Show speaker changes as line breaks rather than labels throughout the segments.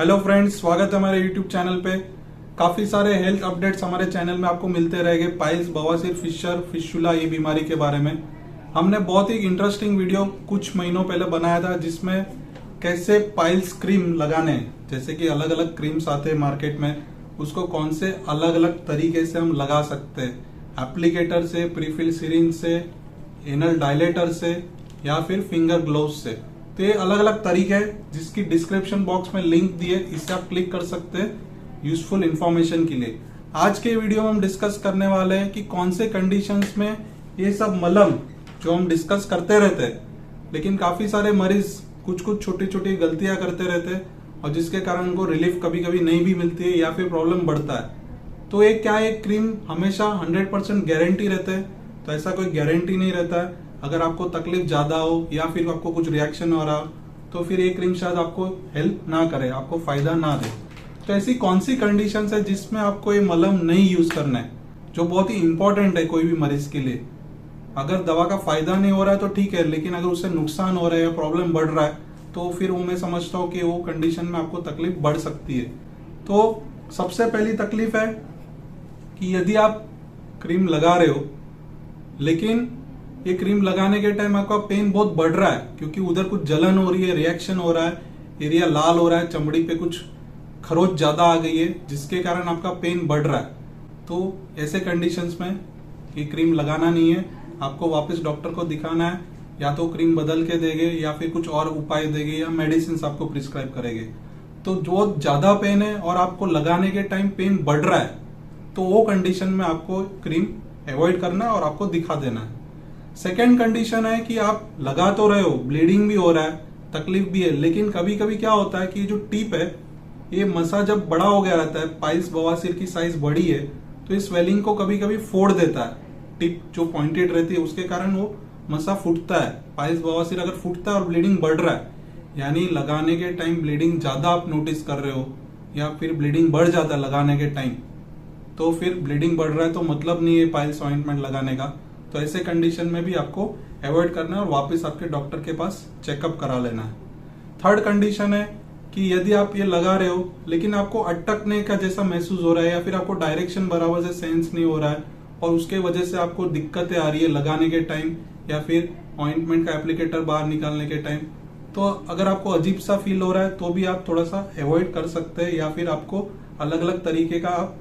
Hello friends, स्वागत है हमारे यूट्यूब चैनल पे। काफी सारे हेल्थ अपडेट्स हमारे चैनल में आपको मिलते रहेंगे। पाइल्स, बवासीर, फिशर, फिशुला ये बीमारी के बारे में हमने बहुत ही इंटरेस्टिंग वीडियो कुछ महीनों पहले बनाया था, जिसमें कैसे पाइल्स क्रीम लगाने, जैसे कि अलग अलग क्रीम्स आते हैं मार्केट में, उसको कौन से अलग अलग तरीके से हम लगा सकते हैं, एप्लीकेटर से, प्रीफिल सिरिंज से, एनल डायलेटर से या फिर फिंगर ग्लोव्स से। तो ये अलग अलग तरीके हैं जिसकी डिस्क्रिप्शन बॉक्स में लिंक दिए, इससे आप क्लिक कर सकते हैं यूजफुल इंफॉर्मेशन के लिए। आज के वीडियो में हम डिस्कस करने वाले हैं कि कौन से कंडीशंस में ये सब मलहम जो हम डिस्कस करते रहते हैं, लेकिन काफी सारे मरीज कुछ कुछ छोटी छोटी गलतियां करते रहते हैं और जिसके कारण उनको रिलीफ कभी कभी नहीं भी मिलती है या फिर प्रॉब्लम बढ़ता है। तो एक क्या है, क्रीम हमेशा 100% गारंटी रहते हैं? तो ऐसा कोई गारंटी नहीं रहता है। अगर आपको तकलीफ ज्यादा हो या फिर आपको कुछ रिएक्शन हो रहा हो तो फिर ये क्रीम शायद आपको हेल्प ना करे, आपको फायदा ना दे। तो ऐसी कौन सी कंडीशंस है जिसमें आपको ये मलहम नहीं यूज करना है, जो बहुत ही इंपॉर्टेंट है कोई भी मरीज के लिए। अगर दवा का फायदा नहीं हो रहा है तो ठीक है, लेकिन अगर उससे नुकसान हो रहा है या प्रॉब्लम बढ़ रहा है तो फिर वो मैं समझता हूँ कि वो कंडीशन में आपको तकलीफ बढ़ सकती है। तो सबसे पहली तकलीफ है कि यदि आप क्रीम लगा रहे हो लेकिन ये क्रीम लगाने के टाइम आपका पेन बहुत बढ़ रहा है, क्योंकि उधर कुछ जलन हो रही है, रिएक्शन हो रहा है, एरिया लाल हो रहा है, चमड़ी पे कुछ खरोच ज्यादा आ गई है, जिसके कारण आपका पेन बढ़ रहा है। तो ऐसे कंडीशंस में ये क्रीम लगाना नहीं है, आपको वापस डॉक्टर को दिखाना है। या तो क्रीम बदल के देंगे या फिर कुछ और उपाय देंगे या मेडिसिन आपको प्रिस्क्राइब करेंगे। तो जो ज्यादा पेन है और आपको लगाने के टाइम पेन बढ़ रहा है तो वो कंडीशन में आपको क्रीम अवॉइड करना है और आपको दिखा देना है। सेकेंड कंडीशन है कि आप लगा तो रहे हो, ब्लीडिंग भी हो रहा है, तकलीफ भी है, लेकिन कभी कभी क्या होता है कि जो टिप है, ये मसा जब बड़ा हो गया रहता है, पाइल्स बवासीर की साइज बड़ी है तो इस स्वेलिंग को कभी कभी फोड़ देता है। टिप जो पॉइंटेड रहती है उसके कारण वो मसा फूटता है। पाइल्स बवासीर अगर फूटता है और ब्लीडिंग बढ़ रहा है, यानी लगाने के टाइम ब्लीडिंग ज्यादा आप नोटिस कर रहे हो या फिर ब्लीडिंग बढ़ जाता है लगाने के टाइम, तो फिर ब्लीडिंग बढ़ रहा है तो मतलब नहीं है पाइल्स ऑइंटमेंट लगाने का। तो ऐसे कंडीशन में भी आपको अवॉइड करना है और वापस आपके डॉक्टर के पास चेकअप करा लेना है। थर्ड कंडीशन है कि यदि आप ये लगा रहे हो लेकिन आपको अटकने का जैसा महसूस हो रहा है या फिर आपको डायरेक्शन बराबर से सेंस नहीं हो रहा है और उसके वजह से आपको दिक्कतें आ रही है लगाने के टाइम या फिर ऑइंटमेंट का एप्लीकेटर बाहर निकालने के टाइम, तो अगर आपको अजीब सा फील हो रहा है तो भी आप थोड़ा सा अवॉइड कर सकते हैं या फिर आपको अलग अलग तरीके का आप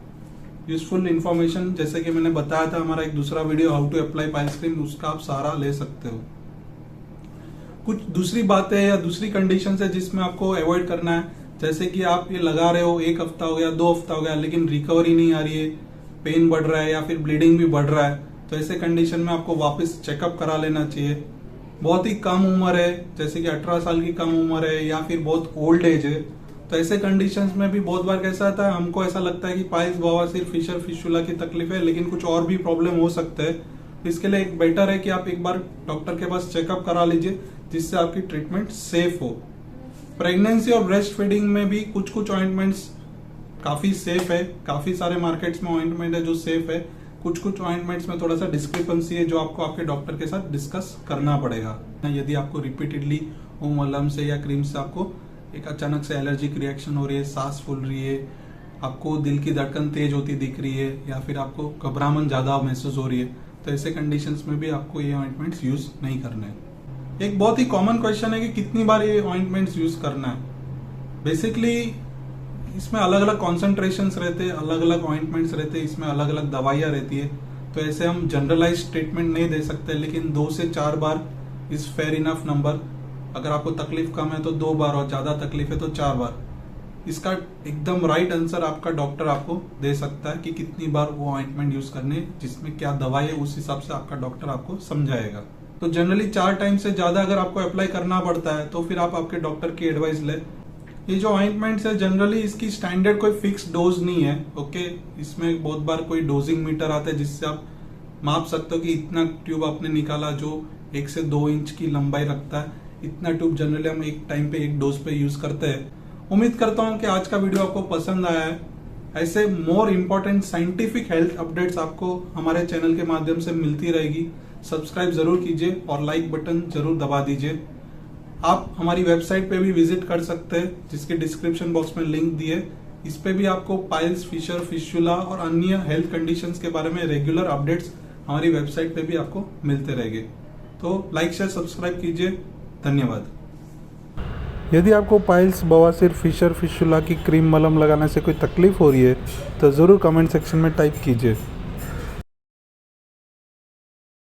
यूजफुल इन्फॉर्मेशन, जैसे कि मैंने बताया था हमारा एक दूसरा video how to apply piles cream, उसका आप सहारा ले सकते हो। कुछ दूसरी बातें या दूसरी कंडीशन है जिसमें आपको अवॉइड करना है, जैसे कि आप ये लगा रहे हो 1 हफ्ता हो गया, 2 हफ्ता हो गया, लेकिन रिकवरी नहीं आ रही है, पेन बढ़ रहा है या फिर ब्लीडिंग भी बढ़ रहा है, तो ऐसे कंडीशन में आपको वापस चेकअप करा लेना चाहिए। बहुत ही कम उम्र है, जैसे कि 18 साल की कम उम्र है या फिर बहुत ओल्ड एज है, तो ऐसे कंडीशंस में भी बहुत बार कैसा आता है, हमको ऐसा लगता है कि पाइल्स, बवासीर, फिशर, फिशुला की तकलीफ है, लेकिन कुछ और भी प्रॉब्लम हो सकता है। तो इसके लिए एक बेटर है कि आप एक बार डॉक्टर के पास चेकअप करा लीजिए, जिससे आपकी ट्रीटमेंट सेफ हो। प्रेगनेंसी और ब्रेस्ट फीडिंग में भी कुछ कुछ ऑइंटमेंट्स काफी सेफ है, काफी सारे मार्केट्स में ऑइंटमेंट है जो सेफ है। कुछ कुछ ऑइंटमेंट्स में थोड़ा सा डिस्क्रिपेंसी है जो आपको आपके डॉक्टर के साथ डिस्कस करना पड़ेगा। यदि आपको रिपीटेडली वो मलहम से या क्रीम से आपको एक अचानक से एलर्जिक रिएक्शन हो रही है, सांस फूल रही है, आपको दिल की धड़कन तेज होती दिख रही है या फिर आपको घबराहट ज्यादा महसूस हो रही है, तो ऐसे कंडीशंस में भी आपको ये ऑइंटमेंट्स यूज नहीं करने हैं। एक बहुत ही कॉमन क्वेश्चन है कि कितनी बार ये ऑइंटमेंट्स यूज करना है। बेसिकली इसमें अलग अलग कॉन्सेंट्रेशंस रहते हैं, अलग अलग ऑइंटमेंट्स रहते हैं, इसमें अलग अलग दवाइयां रहती है, तो ऐसे हम जनरलाइज ट्रीटमेंट नहीं दे सकते, लेकिन 2 से 4 bar is fair enough number. अगर आपको तकलीफ कम है तो 2 बार और ज्यादा तकलीफ है तो 4 बार। इसका एकदम राइट आंसर आपका डॉक्टर आपको दे सकता है कि कितनी बार वो ऑइंटमेंट यूज करने, जिसमें क्या दवाई है, उस हिसाब से आपका डॉक्टर आपको समझाएगा। तो जनरली 4 टाइम से ज्यादा अगर आपको अप्लाई करना पड़ता है तो फिर आप आपके डॉक्टर की एडवाइस ले। ये जो ऑइंटमेंट्स है जनरली इसकी स्टैंडर्ड कोई फिक्स डोज नहीं है, ओके। इसमें बहुत बार कोई डोजिंग मीटर आता है जिससे आप माप सकते हो कि इतना ट्यूब आपने निकाला जो 1 से 2 इंच की लंबाई रखता है, इतना ट्यूब जनरली हम एक टाइम पे एक डोज पे यूज करते हैं। उम्मीद करता हूं कि आज का वीडियो आपको पसंद आया है। ऐसे more important scientific health updates आपको हमारे चैनल के माध्यम से मिलती रहेगी। सब्सक्राइब जरूर कीजिए और लाइक बटन जरूर दबा दीजिए। आप हमारी वेबसाइट पे भी विजिट कर सकते हैं, जिसके डिस्क्रिप्शन बॉक्स में लिंक दिए। इस पे भी आपको पाइल्स, फिशर, फिस्टुला और अन्य हेल्थ कंडीशंस के बारे में रेगुलर अपडेट्स हमारी वेबसाइट पे भी आपको मिलते रहेंगे। तो लाइक, शेयर, सब्सक्राइब कीजिए। धन्यवाद। यदि आपको पाइल्स, बवासीर, फिशर, फिस्टुला की क्रीम मलहम लगाने से कोई तकलीफ हो रही है तो ज़रूर कमेंट सेक्शन में टाइप कीजिए।